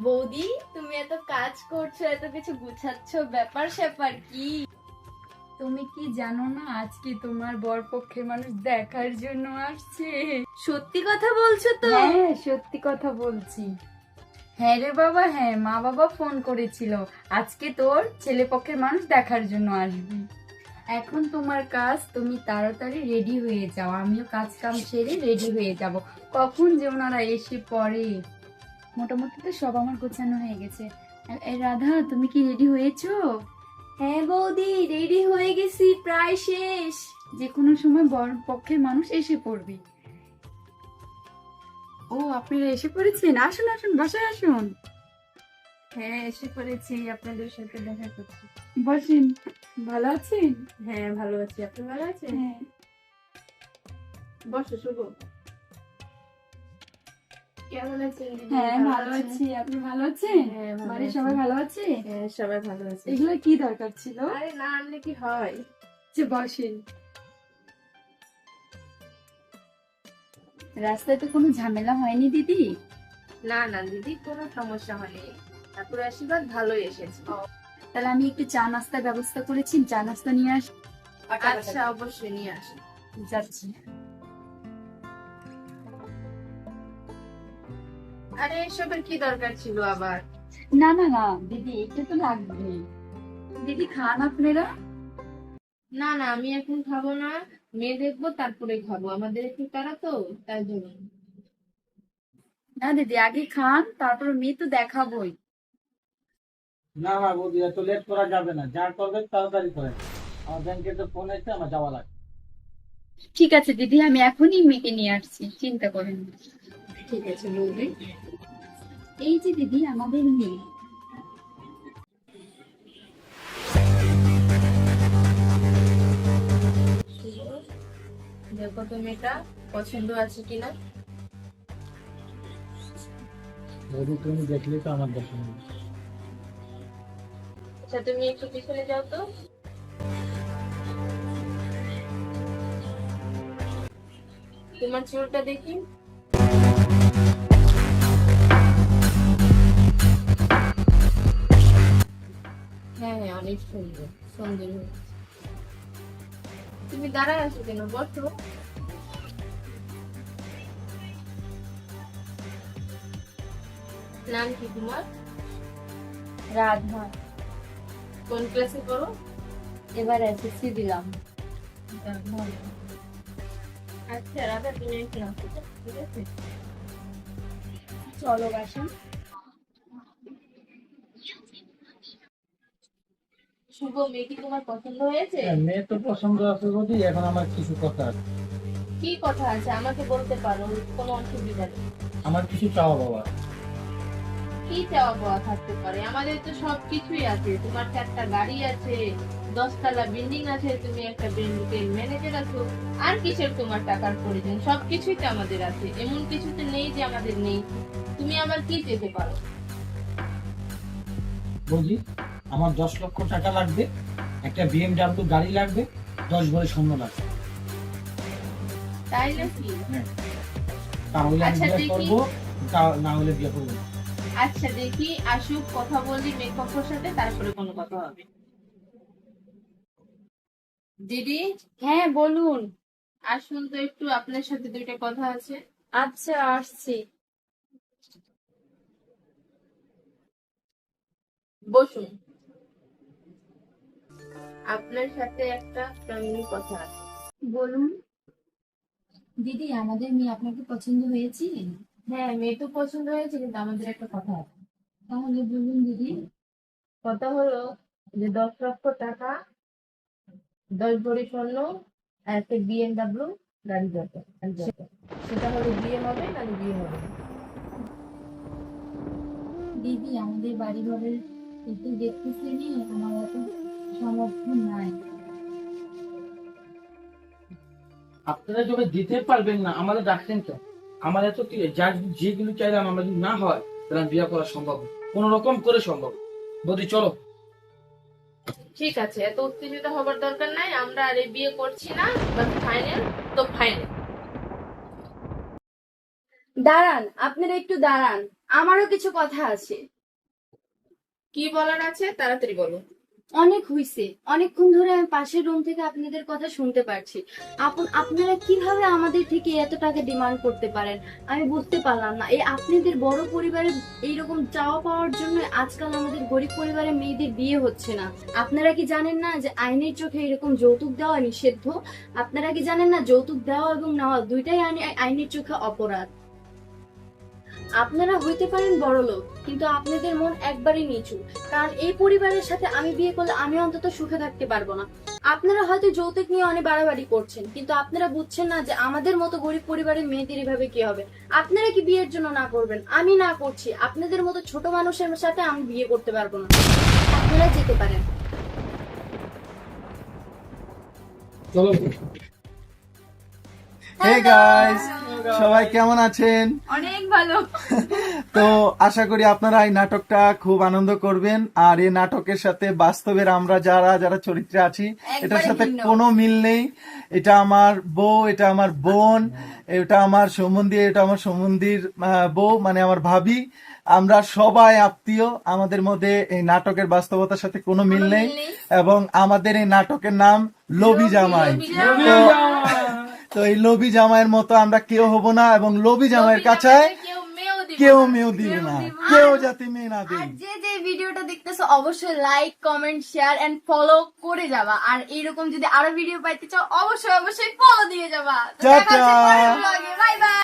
বৌদি, তুমি এত কাজ করছো, এত কিছু গুছাচ্ছ, ব্যাপার স্যাপার কি? তুমি কি জানো না আজকে তোমার বরপক্ষের মানুষ দেখার জন্য আসছে? সত্যি কথা বলছো তো? হ্যাঁ, সত্যি কথা বলছি। হ্যাঁ রে বাবা, হ্যাঁ, মা বাবা ফোন করেছিল আজকে তোর ছেলে পক্ষের মানুষ দেখার জন্য আসবে। এখন তোমার কাজ, তুমি তাড়াতাড়ি রেডি হয়ে যাও, আমিও কাজ কাম সেরে রেডি হয়ে যাব। কখন যে ওনারা এসে পড়ে। মোটামুটি তো সব আমার গোছানো হয়ে গেছে। এই রাধা, তুমি কি রেডি হয়েছো? হ্যাঁ বৌদি, রেডি হয়ে গেছি, প্রায় শেষ। যে কোনো সময় বর পক্ষের মানুষ এসে পড়বে। ও, আপনারা এসে পড়েছেন? আসুন আসুন, বাসায় আসুন। হ্যাঁ, এসে পড়েছি, আপনাদের সাথে দেখা করছি। বসেন। ভালো আছেন? হ্যাঁ, ভালো আছি। আপনি ভালো আছেন? হ্যাঁ। বসো শুভ। কেমন আছেন দিদি? হ্যাঁ, ভালো আছি। আপনি ভালো আছেন? হ্যাঁ, ভালো বাড়ির আছি। সবাই ভালো আছে? হ্যাঁ, সবাই ভালো আছে। এগুলো কি দরকার ছিল? আরে না আনলে কি হয়? যে বসেন। রাস্তায় তো কোনো ঝামেলা হয়নি দিদি? না না দিদি, কোনো সমস্যা হয়নি। তারপরে আশীর্বাদ ভালোই এসেছে। তাহলে আমি একটু চা নাস্তার ব্যবস্থা করেছি, চা নাস্তা নিয়ে আচ্ছা, অবশ্যই নিয়ে আসি। যাচ্ছি। আরে এসবের কি দরকার ছিল আবার? না না না দিদি, একটু তো লাগবে। দিদি খান আপনারা? না না, আমি এখন খাবো না। মেয়ে দেখবো তারপরে খাবো, আমাদের একটু তাড়া তো, তাই জন্য। না দিদি, আগে খান, তারপর মেয়ে তো দেখাবোই। না না বৌদি, এত লেট করা যাবে না, যা করবেন তাড়াতাড়ি করেন। আমার ব্যাংকে তো ফোন এসে আমার যাওয়া লাগবে। ঠিক আছে দিদি, আমি এখনই মেয়েকে নিয়ে আসছি, চিন্তা করেন না। ঠিক আছে বৌদি। এই যে দিদি আমাদের মেয়ে। দেখো তো মেয়েটা পছন্দ আছে কিনা। বৌদি তুমি দেখলে তো আমার দেখা নেই। আচ্ছা, তুমি একটু পিছনে যাও তো। তোমার চুলটা দেখি। হ্যাঁ হ্যাঁ, অনেক সুন্দর, সুন্দর হয়েছে। তুমি দাঁড়ায় আছো কেন, বসো। নাম কি তোমার? রাধা। কোন ক্লাসে পড়ো? এবার এসএসসি দিলাম। আচ্ছা রাধা, তুমি একটু নাচো তো, ঠিক আছে? চলো বাসন। শুভ, মেয়ে কি তোমার পছন্দ হয়েছে? হ্যাঁ, মেয়ে তো পছন্দ আছে বৌদি, এখন আমার কিছু কথা আছে। কি কথা আছে আমাকে বলতে পারো, কোনো অসুবিধা নেই। আমার কিছু চাওয়া বাবা। কি চাওয়া পাওয়া থাকতে পারে? আমাদের তো সবকিছুই আছে। তোমার 4টা গাড়ি আছে, 10তলা বিল্ডিং আছে, তুমি একটা ব্যাংকের ম্যানেজার আছো। আর কিসের তোমার টাকার প্রয়োজন? সবকিছুই তো আমাদের আছে, এমন কিছু তো নেই যে আমাদের নেই। তুমি আবার কি চেতে পারো? বৌদি, আমার 10 লক্ষ টাকা লাগবে, একটা BMW গাড়ি লাগবে, 10 ভরি স্বর্ণ লাগবে। তাই নাকি? হ্যাঁ, তাহলে আমি আচ্ছা, বিয়ে দেখি। করবো, না হলে বিয়ে করবো না। আচ্ছা দেখি, আসুক, কথা বলি মেকআপের সাথে, তারপরে কোনো কথা হবে। দিদি, হ্যাঁ বলুন। আসুন তো একটু, আপনার সাথে দুইটা কথা আছে। আচ্ছা, আসছি। বসুন। আপনার সাথে একটা ফ্যামিলি কথা আছে। বলুন। দিদি, আমাদের মেয়ে আপনাকে পছন্দ হয়েছে? হ্যাঁ, মেয়ে তো পছন্দ হয়েছে, কিন্তু আমাদের একটা কথা আছে। তাহলে বলুন দিদি। কথা হলো যে 10 লক্ষ টাকা, 10 ভরি স্বর্ণ, আর একটা BMW গাড়ি দরকার। সেটা হলে বিয়ে হবে, না বিয়ে হবে না। দিদি, আমাদের বাড়ি ঘরের একটু দেখতেছি নি, আমার এত সমর্থন নাই। আপনারা যবে দিতে পারবেন না, আমাদের ডাকছেন তো। আমাদের তো কি, যা যেগুলো চাইলাম আমরা যদি না হয়, তাহলে বিয়ে করা সম্ভব না। কোন রকম করে সম্ভব। বৌদি চলো। ঠিক আছে, এত উত্তেজিত হবার দরকার নাই, আমরা আর এই বিয়ে করছি না। ফাইনাল তো ফাইনাল। দাঁড়ান, আপনারা একটু দাঁড়ান, আমারও কিছু কথা আছে। কি বলার আছে তাড়াতাড়ি বলো। অনেক হইছে, অনেকক্ষণ ধরে আমি পাশের রুম থেকে আপনাদের কথা শুনতে পারছি। আপনারা কিভাবে আমাদের থেকে এত টাকা ডিমান্ড করতে পারেন আমি বুঝতে পারলাম না। এই আপনাদের বড় পরিবারে এইরকম চাওয়া পাওয়ার জন্য আজকাল আমাদের গরিব পরিবারের মেয়েদের বিয়ে হচ্ছে না। আপনারা কি জানেন না যে আইনের চোখে এরকম যৌতুক দেওয়া নিষিদ্ধ? আপনারা কি জানেন না যৌতুক দেওয়া এবং নেওয়া দুইটাই আইনের চোখে অপরাধ? আপনারা হইতে পারেন বড়লোক, কিন্তু আপনাদের মন একবারই নিচু। কারণ এই পরিবারের সাথে আমি বিয়ে করলে আমি অন্তত সুখে থাকতে পারবো না। আপনারা হয়তো যৌতুক নিয়ে অনেক বাড়াবাড়ি করছেন, কিন্তু আপনারা বুঝছেন না যে আমাদের মতো গরিব পরিবারের মেয়েদের এভাবে কি হবে। আপনারা কি বিয়ের জন্য না করবেন? আমি না করছি। আপনাদের মতো ছোট মানুষের সাথে আমি বিয়ে করতে পারবো না। আপনারা যেতে পারেন। চলো। হে গাইস, সবাই কেমন আছেন? অনেক ভালো। তো আশা করি আপনারা এই নাটকটা খুব আনন্দ করবেন। আর এই নাটকের সাথে বাস্তবের আমরা যারা যারা চরিত্রে আছি এটার সাথে ভিন্ন। কোনো মিল নেই। এটা আমার বউ, এটা আমার বোন, এটা আমার সম্বন্ধী, এটা আমার সম্বন্ধীর বউ, মানে আমার ভাবি। আমরা সবাই আত্মীয়। আমাদের মধ্যে এই নাটকের বাস্তবতার সাথে কোনো মিল নেই। এবং আমাদের এই নাটকের নাম লোভী জামাই। তো এই লোভী জামাইয়ের মতো আমরা কেউ হব না, এবং লোভী জামাইয়ের কাছে কেউ মেয়েও দিব না, কেউ যাতে মেয়ে না আর দিই। যে যে ভিডিওটা দেখতেছো অবশ্যই like, comment, share and follow করে যাবা। আর এইরকম যদি আরো ভিডিও পাইতে চাও অবশ্যই অবশ্যই ফলো দিয়ে যাবা। টাটা। Bye bye.